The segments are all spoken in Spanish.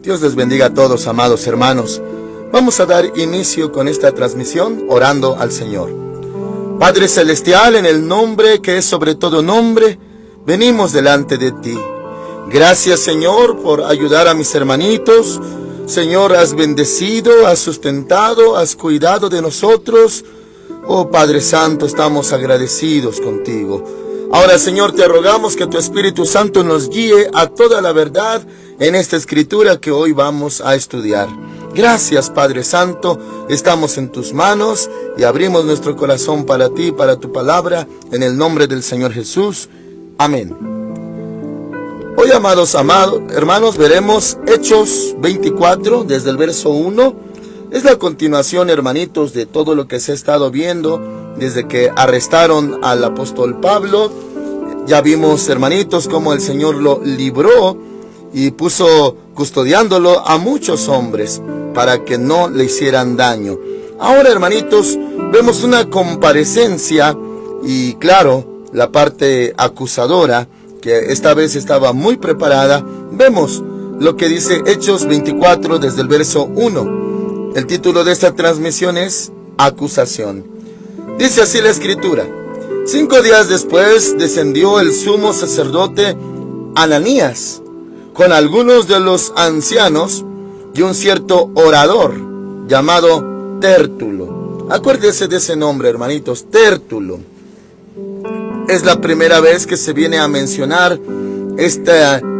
Dios les bendiga a todos, amados hermanos. Vamos a dar inicio con esta transmisión orando al Señor. Padre Celestial, en el nombre que es sobre todo nombre, venimos delante de ti. Gracias, Señor, por ayudar a mis hermanitos. Señor, has bendecido, has sustentado, has cuidado de nosotros. Oh Padre Santo, estamos agradecidos contigo. Ahora, Señor, te rogamos que tu Espíritu Santo nos guíe a toda la verdad en esta escritura que hoy vamos a estudiar. Gracias, Padre Santo, estamos en tus manos y abrimos nuestro corazón para ti, para tu palabra, en el nombre del Señor Jesús. Amén. Hoy, amados hermanos, veremos Hechos 24, desde el verso 1. Es la continuación, hermanitos, de todo lo que se ha estado viendo desde que arrestaron al apóstol Pablo. Ya vimos, hermanitos, cómo el Señor lo libró y puso custodiándolo a muchos hombres para que no le hicieran daño. Ahora, hermanitos, vemos una comparecencia y, claro, la parte acusadora, que esta vez estaba muy preparada. Vemos lo que dice Hechos 24 desde el verso 1. El título de esta transmisión es Acusación. Dice así la escritura: 5 días después descendió el sumo sacerdote Ananías con algunos de los ancianos y un cierto orador llamado Tértulo. Acuérdense de ese nombre, hermanitos, Tértulo. Es la primera vez que se viene a mencionar este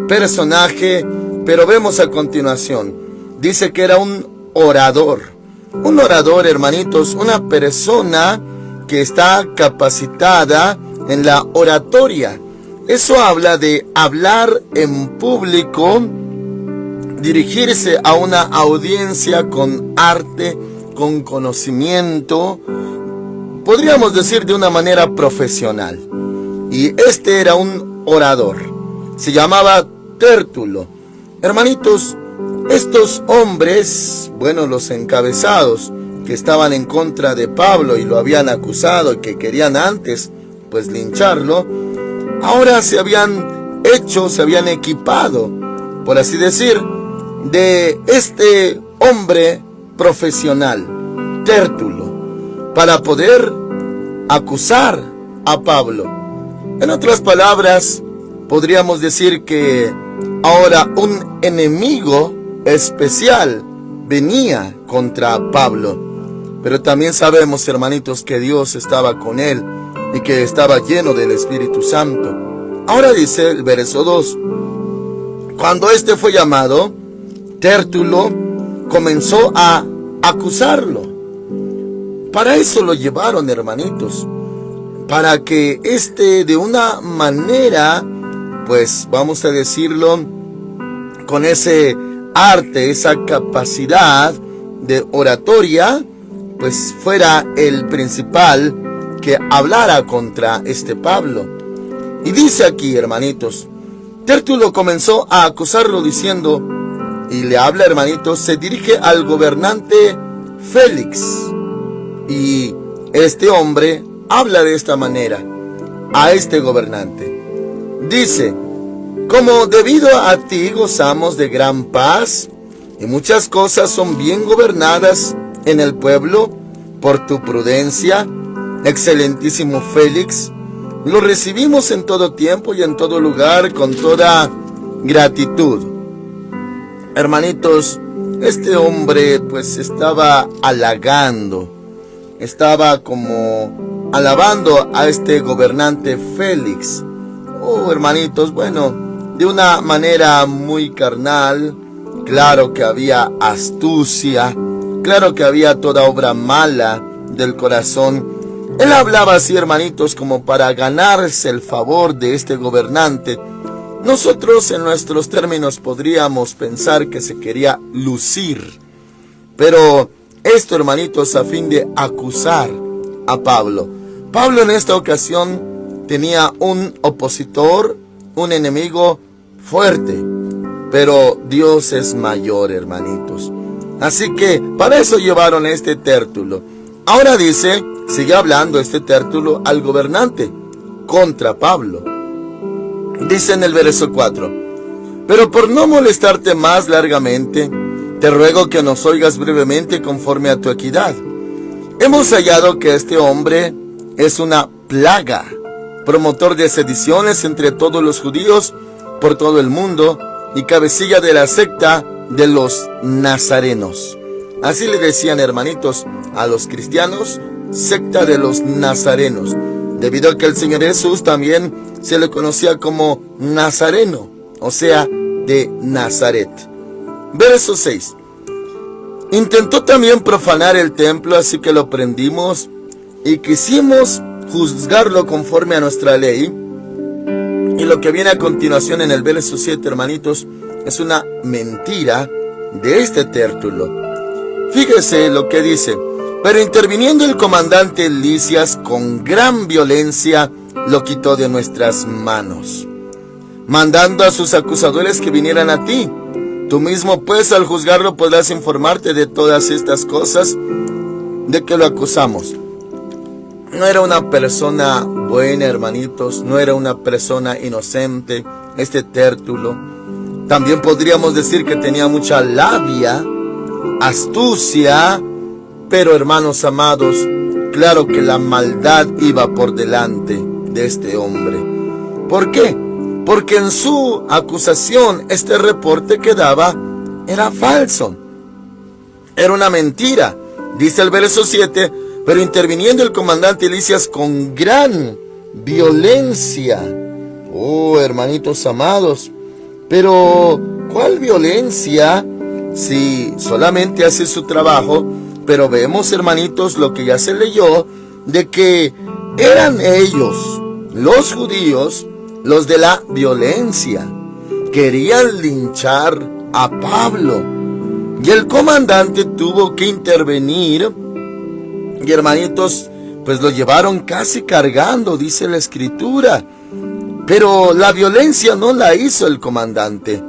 personaje, pero vemos a continuación. Dice que era un orador. Un orador, hermanitos, una persona que está capacitada en la oratoria. Eso habla de hablar en público, dirigirse a una audiencia con arte, con conocimiento, podríamos decir de una manera profesional. Y este era un orador, se llamaba Tértulo. Hermanitos, estos hombres, bueno, los encabezados que estaban en contra de Pablo y lo habían acusado y que querían antes, pues, lincharlo, ahora se habían equipado, por así decir, de este hombre profesional, Tértulo, para poder acusar a Pablo. En otras palabras, podríamos decir que ahora un enemigo especial venía contra Pablo. Pero también sabemos, hermanitos, que Dios estaba con él y que estaba lleno del Espíritu Santo. Ahora dice el verso 2: cuando este fue llamado, Tértulo comenzó a acusarlo. Para eso lo llevaron, hermanitos, para que de una manera, pues vamos a decirlo, con ese arte, esa capacidad de oratoria, pues fuera el principal que hablara contra este Pablo. Y dice aquí, hermanitos, Tértulo comenzó a acusarlo diciendo, y le habla, hermanitos, se dirige al gobernante Félix. Y este hombre habla de esta manera a este gobernante. Dice: como debido a ti gozamos de gran paz y muchas cosas son bien gobernadas en el pueblo por tu prudencia, excelentísimo Félix, lo recibimos en todo tiempo y en todo lugar con toda gratitud. Hermanitos, este hombre pues estaba halagando, estaba como alabando a este gobernante Félix. Oh, hermanitos, bueno, de una manera muy carnal. Claro que había astucia, claro que había toda obra mala del corazón. Él hablaba así, hermanitos, como para ganarse el favor de este gobernante. Nosotros en nuestros términos podríamos pensar que se quería lucir. Pero esto, hermanitos, a fin de acusar a Pablo. Pablo en esta ocasión tenía un opositor, un enemigo fuerte. Pero Dios es mayor, hermanitos. Así que para eso llevaron a este Tértulo. Ahora dice, sigue hablando este Tértulo al gobernante contra Pablo. Dice en el verso 4: Pero por no molestarte más largamente, te ruego que nos oigas brevemente conforme a tu equidad. Hemos hallado que este hombre es una plaga, promotor de sediciones entre todos los judíos por todo el mundo y cabecilla de la secta de los nazarenos. Así le decían, hermanitos, a los cristianos, secta de los nazarenos, debido a que el Señor Jesús también se le conocía como nazareno, o sea, de Nazaret. Verso 6. Intentó también profanar el templo, así que lo prendimos y quisimos juzgarlo conforme a nuestra ley. Y lo que viene a continuación en el verso 7, hermanitos, es una mentira de este Tértulo. Fíjese lo que dice: pero interviniendo el comandante Lisias con gran violencia lo quitó de nuestras manos, mandando a sus acusadores que vinieran a ti. Tú mismo pues al juzgarlo podrás informarte de todas estas cosas de que lo acusamos. No era una persona buena, hermanitos, no era una persona inocente este Tértulo. También podríamos decir que tenía mucha labia, astucia, pero hermanos amados, claro que la maldad iba por delante de este hombre. ¿Por qué? Porque en su acusación este reporte que daba era falso, era una mentira. Dice el verso 7, pero interviniendo el comandante Lisias con gran violencia. Oh, hermanitos amados, pero ¿cuál violencia? Si solamente hace su trabajo. Pero vemos, hermanitos, lo que ya se leyó, de que eran ellos, los judíos, los de la violencia. Querían linchar a Pablo. Y el comandante tuvo que intervenir. Y hermanitos, pues lo llevaron casi cargando, dice la escritura. Pero la violencia no la hizo el comandante,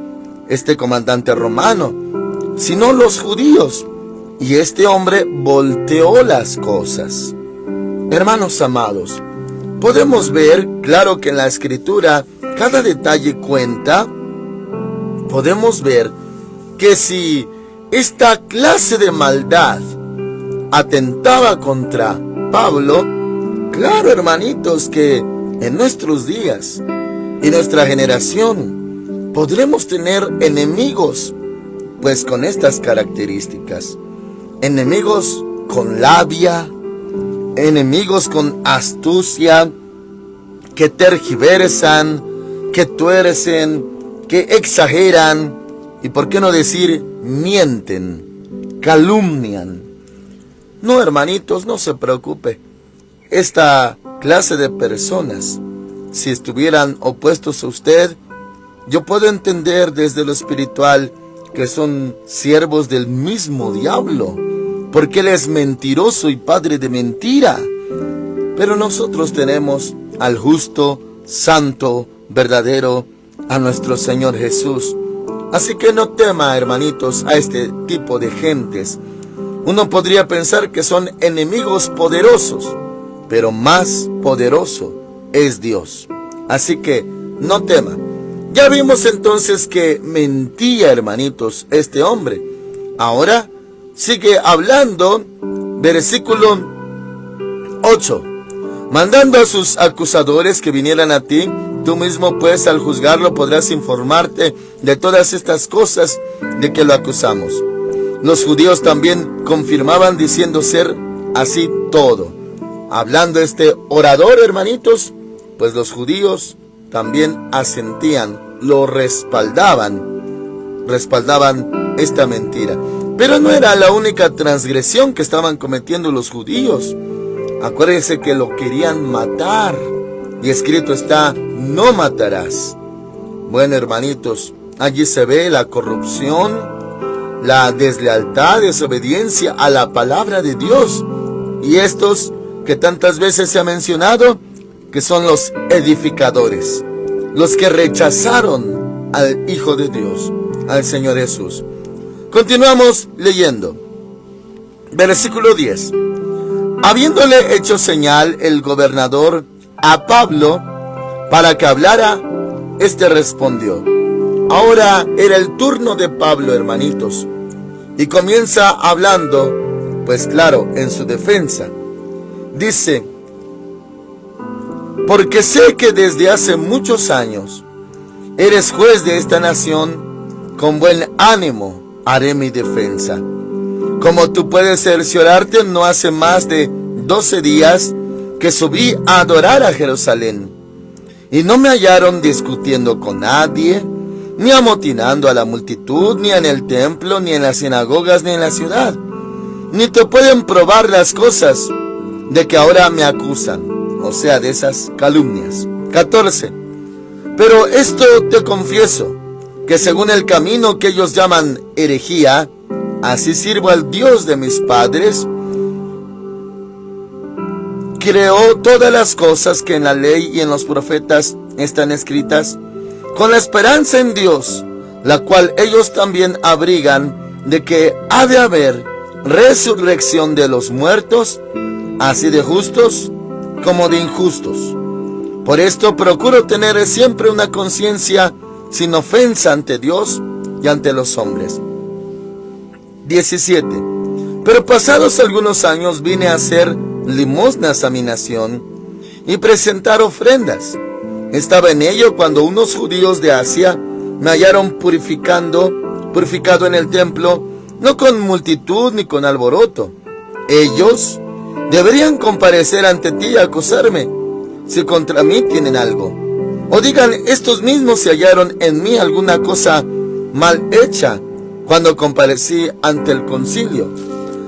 este comandante romano, sino los judíos. Y este hombre volteó las cosas. Hermanos amados, podemos ver, claro que en la escritura cada detalle cuenta. Podemos ver que si esta clase de maldad atentaba contra Pablo, claro, hermanitos, que en nuestros días y nuestra generación podremos tener enemigos, pues con estas características. Enemigos con labia, enemigos con astucia, que tergiversan, que tuercen, que exageran, y por qué no decir mienten, calumnian. No, hermanitos, no se preocupe. Esta clase de personas, si estuvieran opuestos a usted, yo puedo entender desde lo espiritual que son siervos del mismo diablo, porque él es mentiroso y padre de mentira. Pero nosotros tenemos al justo, santo, verdadero, a nuestro Señor Jesús. Así que no tema, hermanitos, a este tipo de gentes. Uno podría pensar que son enemigos poderosos, pero más poderoso es Dios. Así que no tema. Ya vimos entonces que mentía, hermanitos, este hombre. Ahora sigue hablando, versículo 8. Mandando a sus acusadores que vinieran a ti, tú mismo pues al juzgarlo podrás informarte de todas estas cosas de que lo acusamos. Los judíos también confirmaban diciendo ser así todo. Hablando este orador, hermanitos, pues los judíos también asentían, lo respaldaban esta mentira. Pero no era la única transgresión que estaban cometiendo los judíos. Acuérdense que lo querían matar, y escrito está, no matarás. Bueno, hermanitos, allí se ve la corrupción, la deslealtad, desobediencia a la palabra de Dios. Y estos que tantas veces se ha mencionado, que son los edificadores, los que rechazaron al Hijo de Dios, al Señor Jesús. Continuamos leyendo. Versículo 10. Habiéndole hecho señal el gobernador a Pablo para que hablara, este respondió: Ahora era el turno de Pablo, hermanitos, y comienza hablando, pues claro, en su defensa. Dice: porque sé que desde hace muchos años eres juez de esta nación, con buen ánimo haré mi defensa. Como tú puedes cerciorarte, no hace más de 12 días que subí a adorar a Jerusalén, y no me hallaron discutiendo con nadie, ni amotinando a la multitud, ni en el templo, ni en las sinagogas, ni en la ciudad. Ni te pueden probar las cosas de que ahora me acusan, o sea, de esas calumnias. 14. Pero esto te confieso, que según el camino que ellos llaman herejía, así sirvo al Dios de mis padres. Creó todas las cosas que en la ley y en los profetas están escritas, con la esperanza en Dios, la cual ellos también abrigan, de que ha de haber resurrección de los muertos, así de justos como de injustos. Por esto procuro tener siempre una conciencia sin ofensa ante Dios y ante los hombres. 17. Pero pasados algunos años vine a hacer limosnas a mi nación y presentar ofrendas. Estaba en ello cuando unos judíos de Asia me hallaron purificado en el templo, no con multitud ni con alboroto. Ellos deberían comparecer ante ti y acusarme, si contra mí tienen algo. O digan, estos mismos se hallaron en mí alguna cosa mal hecha cuando comparecí ante el concilio,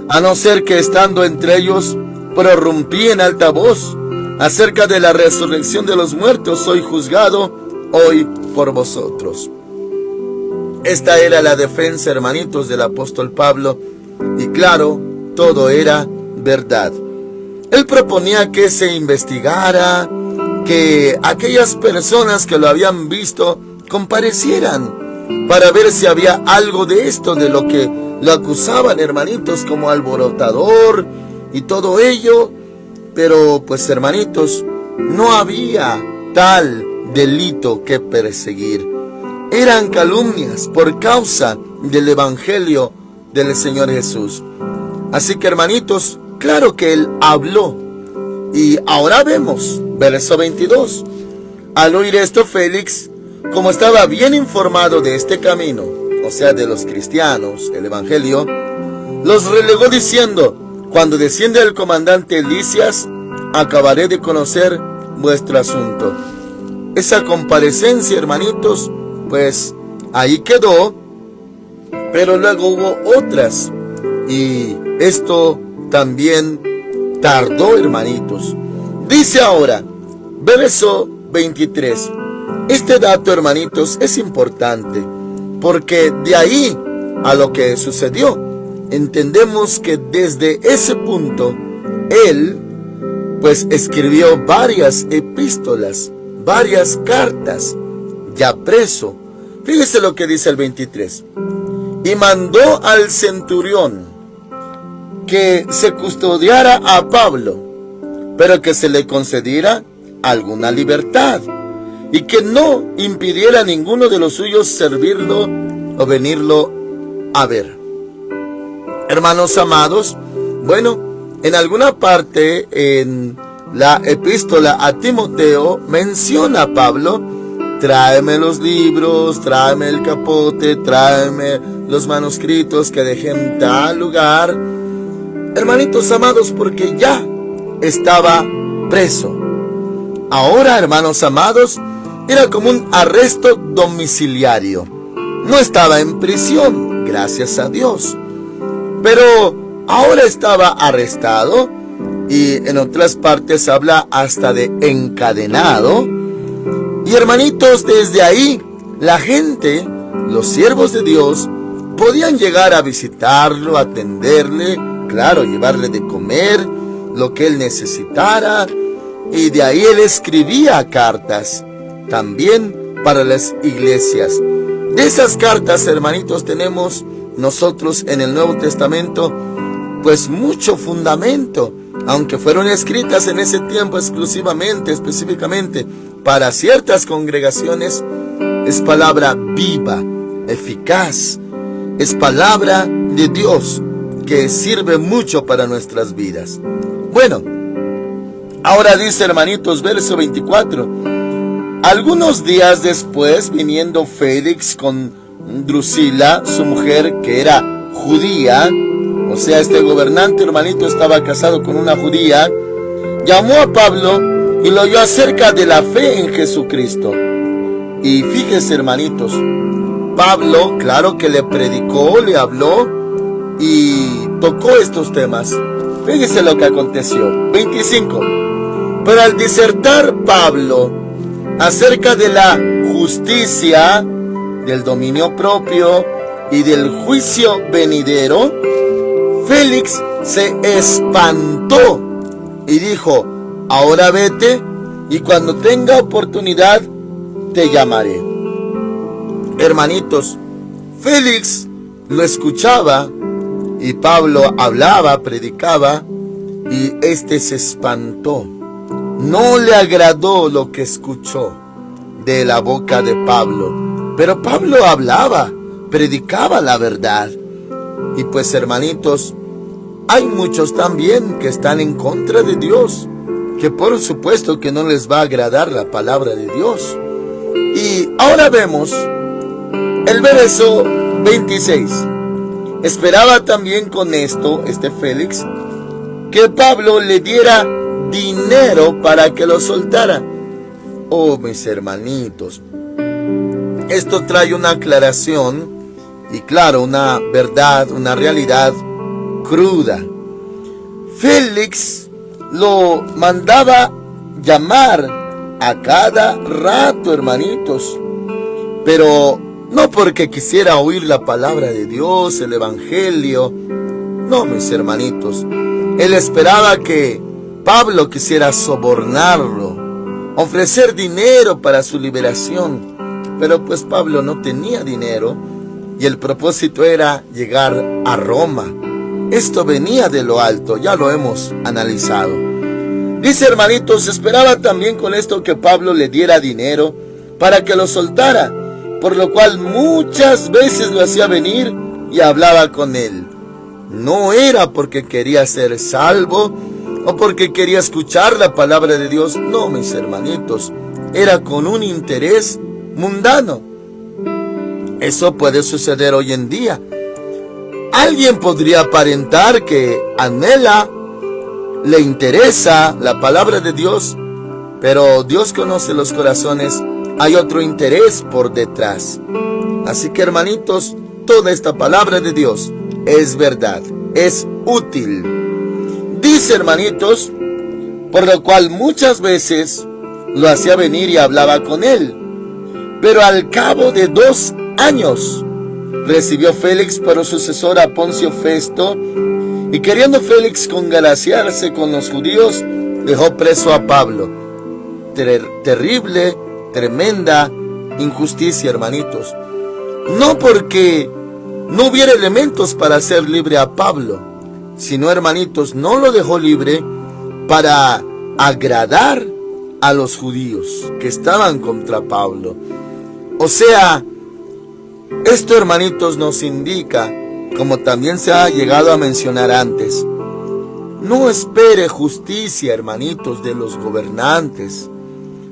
a no ser que estando entre ellos prorrumpí en alta voz acerca de la resurrección de los muertos. Soy juzgado hoy por vosotros. Esta era la defensa, hermanitos, del apóstol Pablo, y claro, todo era verdad. Él proponía que se investigara, que aquellas personas que lo habían visto comparecieran para ver si había algo de esto, de lo que lo acusaban, hermanitos, como alborotador y todo ello. Pero pues, hermanitos, no había tal delito que perseguir. Eran calumnias por causa del evangelio del Señor Jesús. Así que, hermanitos, claro que él habló. Y ahora vemos, verso 22. Al oír esto, Félix, como estaba bien informado de este camino, o sea, de los cristianos, el evangelio, los relegó diciendo: cuando desciende el comandante Lisias, acabaré de conocer vuestro asunto. Esa comparecencia, hermanitos, pues ahí quedó, pero luego hubo otras, y esto también tardó, hermanitos. Dice ahora, verso 23. Este dato, hermanitos, es importante, porque de ahí a lo que sucedió, entendemos que desde ese punto, él, pues escribió varias epístolas, varias cartas, ya preso. Fíjese lo que dice el 23. Y mandó al centurión que se custodiara a Pablo, pero que se le concediera alguna libertad, y que no impidiera a ninguno de los suyos servirlo o venirlo a ver. Hermanos amados, bueno, en alguna parte en la epístola a Timoteo menciona a Pablo: tráeme los libros, tráeme el capote, tráeme los manuscritos que dejé en tal lugar. Hermanitos amados, porque ya estaba preso. Ahora, hermanos amados, era como un arresto domiciliario. No estaba en prisión, gracias a Dios, pero ahora estaba arrestado, y en otras partes habla hasta de encadenado. Y hermanitos, desde ahí la gente, los siervos de Dios, podían llegar a visitarlo, atenderle, claro, llevarle de comer, lo que él necesitara. Y de ahí él escribía cartas, también para las iglesias. De esas cartas, hermanitos, tenemos nosotros en el Nuevo Testamento, pues mucho fundamento, aunque fueron escritas en ese tiempo exclusivamente, específicamente para ciertas congregaciones. es palabra viva, eficaz, es palabra de Dios que sirve mucho para nuestras vidas. Bueno, ahora dice, hermanitos, verso 24. Algunos días después, viniendo Félix con Drusila, su mujer, que era judía, o sea, este gobernante, hermanito, estaba casado con una judía, llamó a Pablo y lo oyó acerca de la fe en Jesucristo. Y fíjese, hermanitos, Pablo, claro que le predicó, le habló y tocó estos temas. Fíjese lo que aconteció. 25. Pero al disertar Pablo acerca de la justicia, del dominio propio y del juicio venidero, Félix se espantó y dijo: ahora vete, y cuando tenga oportunidad te llamaré. Hermanitos, Félix lo escuchaba y Pablo hablaba, predicaba, y este se espantó. No le agradó lo que escuchó de la boca de Pablo, pero Pablo hablaba, predicaba la verdad. Y pues, hermanitos, hay muchos también que están en contra de Dios, que por supuesto que no les va a agradar la palabra de Dios. Y ahora vemos el verso 26. Esperaba también con esto, Félix, que Pablo le diera dinero para que lo soltara. Oh, mis hermanitos, esto trae una aclaración y claro, una verdad, una realidad cruda. Félix lo mandaba llamar a cada rato, hermanitos, pero no porque quisiera oír la palabra de Dios, el evangelio. No, mis hermanitos, él esperaba que Pablo quisiera sobornarlo, ofrecer dinero para su liberación. Pero pues Pablo no tenía dinero y el propósito era llegar a Roma. Esto venía de lo alto, ya lo hemos analizado. Dice, hermanitos, esperaba también con esto que Pablo le diera dinero para que lo soltara, por lo cual muchas veces lo hacía venir y hablaba con él. No era porque quería ser salvo o porque quería escuchar la palabra de Dios. No, mis hermanitos, era con un interés mundano. Eso puede suceder hoy en día. Alguien podría aparentar que anhela, le interesa la palabra de Dios, pero Dios conoce los corazones. Hay otro interés por detrás. Así que, hermanitos, toda esta palabra de Dios es verdad, es útil. Dice, hermanitos, por lo cual muchas veces lo hacía venir y hablaba con él. Pero al cabo de 2 años recibió Félix por sucesor a Poncio Festo, y queriendo Félix congraciarse con los judíos, dejó preso a Pablo. Terrible, tremenda injusticia, hermanitos. No porque no hubiera elementos para hacer libre a Pablo, sino, hermanitos, no lo dejó libre para agradar a los judíos que estaban contra Pablo. O sea, esto, hermanitos, nos indica, como también se ha llegado a mencionar antes, no espere justicia, hermanitos, de los gobernantes,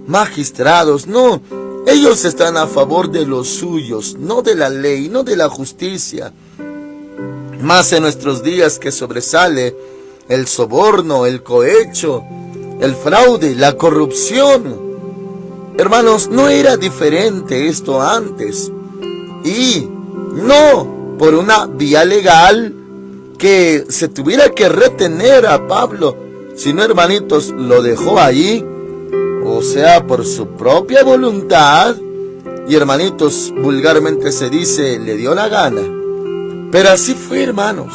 magistrados. No, ellos están a favor de los suyos, no de la ley, no de la justicia. Más en nuestros días, que sobresale el soborno, el cohecho, el fraude, la corrupción. Hermanos, no era diferente esto antes. Y no por una vía legal que se tuviera que retener a Pablo, sino, hermanitos, lo dejó allí, o sea, por su propia voluntad. Y, hermanitos, vulgarmente se dice, le dio la gana. Pero así fue, hermanos,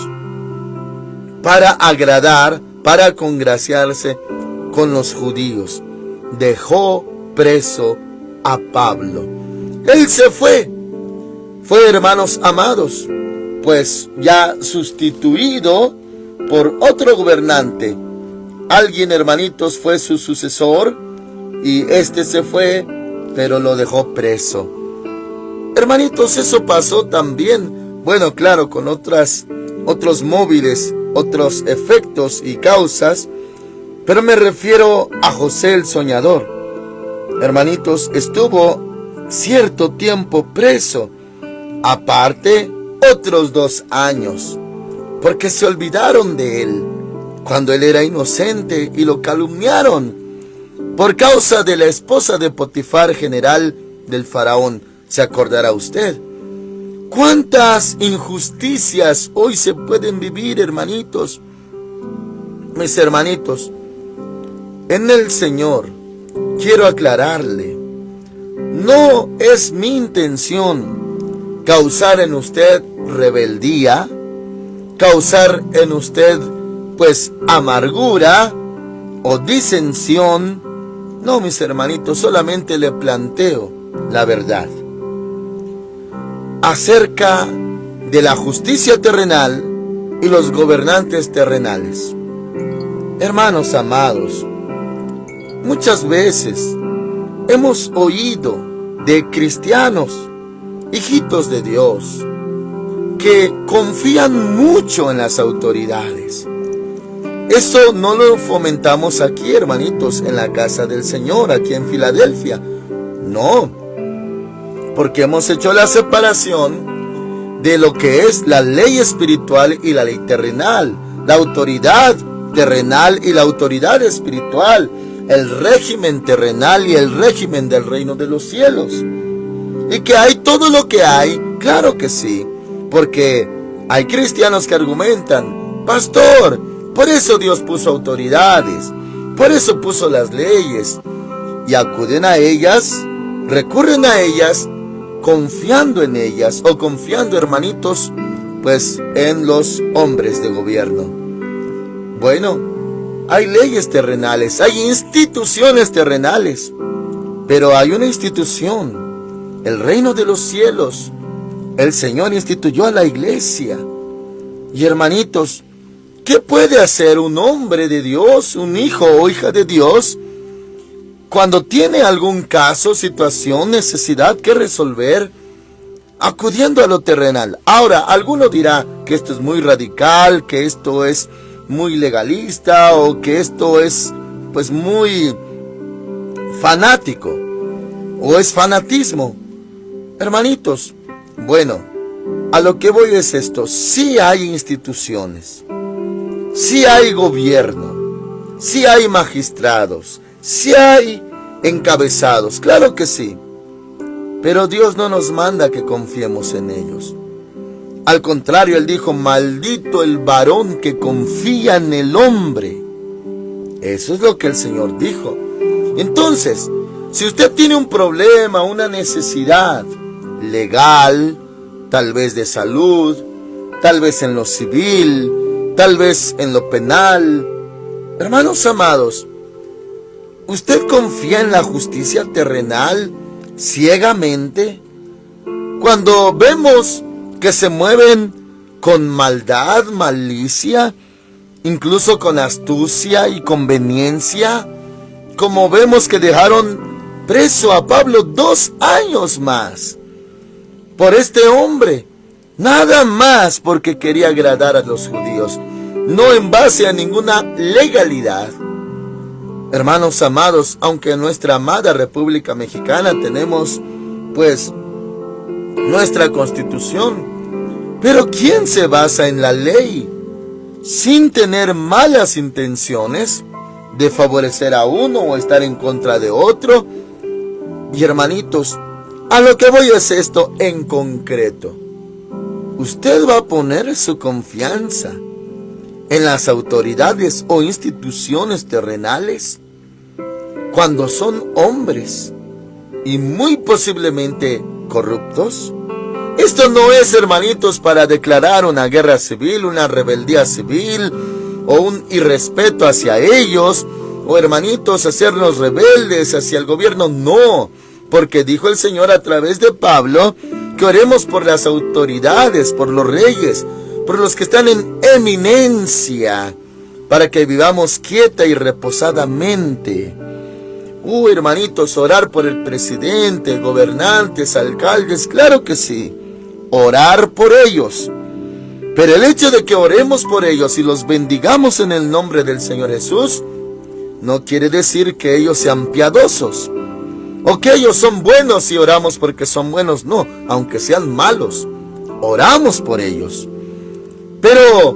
para agradar, para congraciarse con los judíos. Dejó preso a Pablo. Él se fue, hermanos amados, pues ya sustituido por otro gobernante. Alguien, hermanitos, fue su sucesor, y este se fue, pero lo dejó preso. Hermanitos, eso pasó también, bueno, claro, con otros móviles, otros efectos y causas, pero me refiero a José el soñador. Hermanitos, estuvo cierto tiempo preso, aparte otros 2 años, porque se olvidaron de él cuando él era inocente y lo calumniaron por causa de la esposa de Potifar, general del faraón. ¿Se acordará usted? ¿Cuántas injusticias hoy se pueden vivir, hermanitos? Mis hermanitos, en el Señor quiero aclararle, no es mi intención causar en usted rebeldía, causar en usted pues amargura o disensión. No, mis hermanitos, solamente le planteo la verdad acerca de la justicia terrenal y los gobernantes terrenales. Hermanos amados, muchas veces hemos oído de cristianos, hijitos de Dios, que confían mucho en las autoridades. Eso no lo fomentamos aquí, hermanitos, en la casa del Señor, aquí en Filadelfia. No, porque hemos hecho la separación de lo que es la ley espiritual y la ley terrenal, la autoridad terrenal y la autoridad espiritual, el régimen terrenal y el régimen del reino de los cielos. Y que hay todo lo que hay, claro que sí, porque hay cristianos que argumentan, pastor, por eso Dios puso autoridades, por eso puso las leyes, y acuden a ellas, recurren a ellas, confiando en ellas, o confiando, hermanitos, pues en los hombres de gobierno. Bueno, hay leyes terrenales, hay instituciones terrenales, pero hay una institución, el reino de los cielos. El Señor instituyó a la iglesia. Y hermanitos, ¿qué puede hacer un hombre de Dios, un hijo o hija de Dios, cuando tiene algún caso, situación, necesidad que resolver, acudiendo a lo terrenal? Ahora, alguno dirá que esto es muy radical, que esto es muy legalista, o que esto es pues muy fanático, o es fanatismo. Hermanitos, bueno, a lo que voy es esto: sí hay instituciones, sí hay gobierno, sí hay magistrados, sí hay encabezados, claro que sí, pero Dios no nos manda que confiemos en ellos. Al contrario, Él dijo, maldito el varón que confía en el hombre. Eso es lo que el Señor dijo. Entonces, si usted tiene un problema, una necesidad legal, tal vez de salud, tal vez en lo civil, tal vez en lo penal, hermanos amados, ¿usted confía en la justicia terrenal ciegamente? Cuando vemos que se mueven con maldad, malicia, incluso con astucia y conveniencia, como vemos que dejaron preso a Pablo 2 años más por este hombre, nada más porque quería agradar a los judíos, no en base a ninguna legalidad. Hermanos amados, aunque en nuestra amada República Mexicana tenemos pues nuestra Constitución, pero ¿quién se basa en la ley sin tener malas intenciones de favorecer a uno o estar en contra de otro? Y hermanitos, a lo que voy es esto en concreto: usted va a poner su confianza en las autoridades o instituciones terrenales cuando son hombres y muy posiblemente corruptos. Esto no es, hermanitos, para declarar una guerra civil, una rebeldía civil o un irrespeto hacia ellos, o hermanitos, hacernos rebeldes hacia el gobierno. No, porque dijo el Señor a través de Pablo que oremos por las autoridades, por los reyes, por los que están en eminencia, para que vivamos quieta y reposadamente. Hermanitos, orar por el presidente, gobernantes, alcaldes, claro que sí. Orar por ellos. Pero el hecho de que oremos por ellos y los bendigamos en el nombre del Señor Jesús, no quiere decir que ellos sean piadosos, o que ellos son buenos y oramos porque son buenos. No, aunque sean malos, oramos por ellos. Pero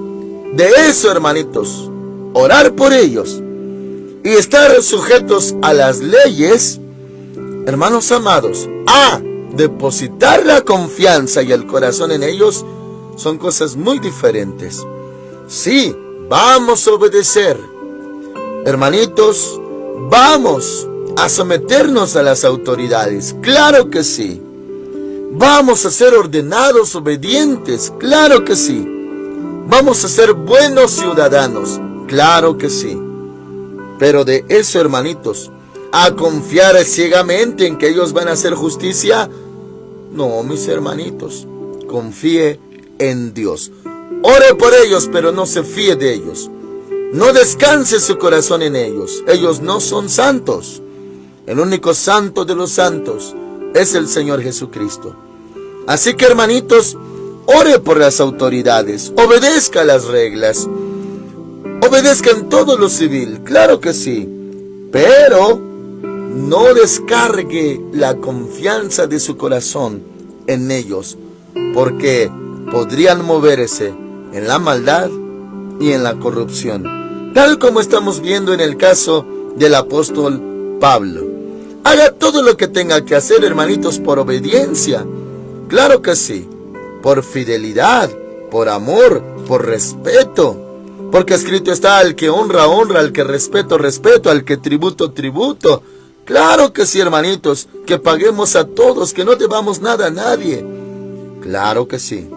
de eso, hermanitos, orar por ellos y estar sujetos a las leyes, hermanos amados, a depositar la confianza y el corazón en ellos, son cosas muy diferentes. Sí, vamos a obedecer. Hermanitos, vamos a someternos a las autoridades, claro que sí. Vamos a ser ordenados, obedientes, claro que sí. Vamos a ser buenos ciudadanos, claro que sí. Pero de eso, hermanitos, a confiar ciegamente en que ellos van a hacer justicia, no, mis hermanitos. Confíe en Dios. Ore por ellos, pero no se fíe de ellos. No descanse su corazón en ellos. Ellos no son santos. El único santo de los santos es el Señor Jesucristo. Así que, hermanitos, ore por las autoridades, obedezca las reglas, obedezca en todo lo civil, claro que sí, pero no descargue la confianza de su corazón en ellos, porque podrían moverse en la maldad y en la corrupción, tal como estamos viendo en el caso del apóstol Pablo. Haga todo lo que tenga que hacer, hermanitos, por obediencia, claro que sí, por fidelidad, por amor, por respeto, porque escrito está: al que honra, honra; al que respeto, respeto; al que tributo, tributo. Claro que sí, hermanitos, que paguemos a todos, que no debamos nada a nadie, claro que sí.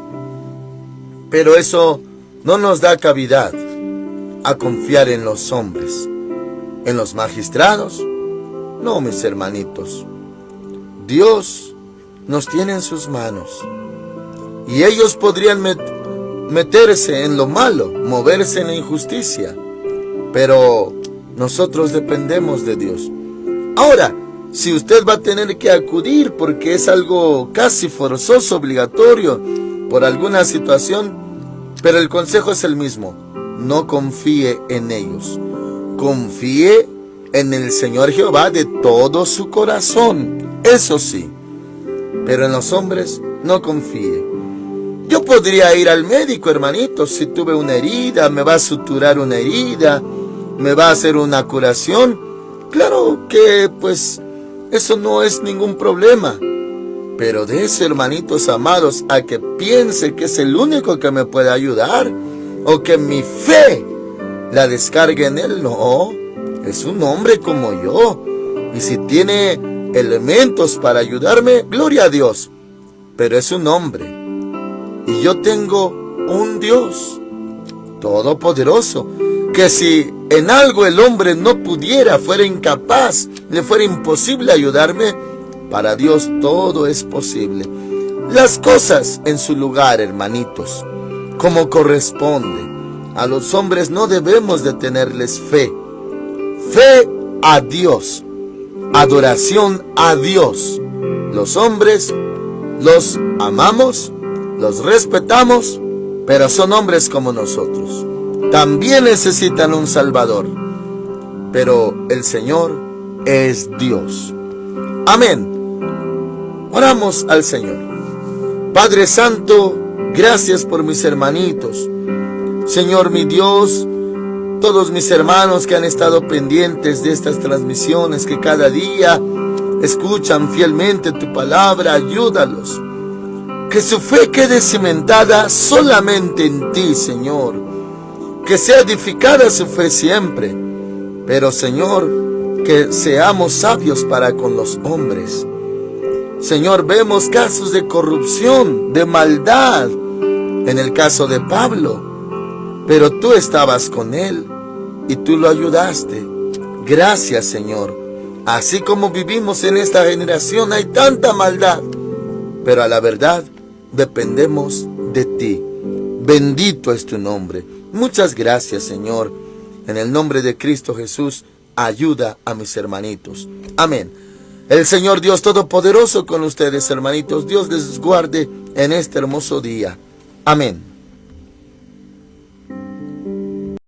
Pero eso no nos da cavidad a confiar en los hombres, en los magistrados. No, mis hermanitos, Dios nos tiene en sus manos, y ellos podrían meterse en lo malo, moverse en la injusticia, pero nosotros dependemos de Dios. Ahora, si usted va a tener que acudir porque es algo casi forzoso, obligatorio, por alguna situación, pero el consejo es el mismo: no confíe en ellos, confíe en el Señor Jehová de todo su corazón, eso sí, pero en los hombres no confíe. Yo podría ir al médico, hermanitos, si tuve una herida, me va a suturar una herida, me va a hacer una curación. Claro que, pues, eso no es ningún problema. Pero de eso, hermanitos amados, a que piense que es el único que me puede ayudar, o que mi fe la descargue en él, no. Es un hombre como yo, y si tiene elementos para ayudarme, gloria a Dios. Pero es un hombre, y yo tengo un Dios todopoderoso, que si en algo el hombre no pudiera, fuera incapaz, le fuera imposible ayudarme, para Dios todo es posible. Las cosas en su lugar, hermanitos, como corresponde. A los hombres no debemos de tenerles fe. Fe a Dios, adoración a Dios. Los hombres los amamos, los respetamos, pero son hombres como nosotros. También necesitan un Salvador, pero el Señor es Dios. Amén. Oramos al Señor. Padre Santo, gracias por mis hermanitos. Señor mi Dios, todos mis hermanos que han estado pendientes de estas transmisiones, que cada día escuchan fielmente tu palabra, ayúdalos. Que su fe quede cimentada solamente en ti, Señor. Que sea edificada su fe siempre. Pero, Señor, que seamos sabios para con los hombres. Señor, vemos casos de corrupción, de maldad, en el caso de Pablo. Pero tú estabas con él y tú lo ayudaste. Gracias, Señor. Así como vivimos en esta generación, hay tanta maldad, pero a la verdad dependemos de ti. Bendito es tu nombre. Muchas gracias, Señor. En el nombre de Cristo Jesús, ayuda a mis hermanitos. Amén. El Señor Dios Todopoderoso con ustedes, hermanitos. Dios les guarde en este hermoso día. Amén.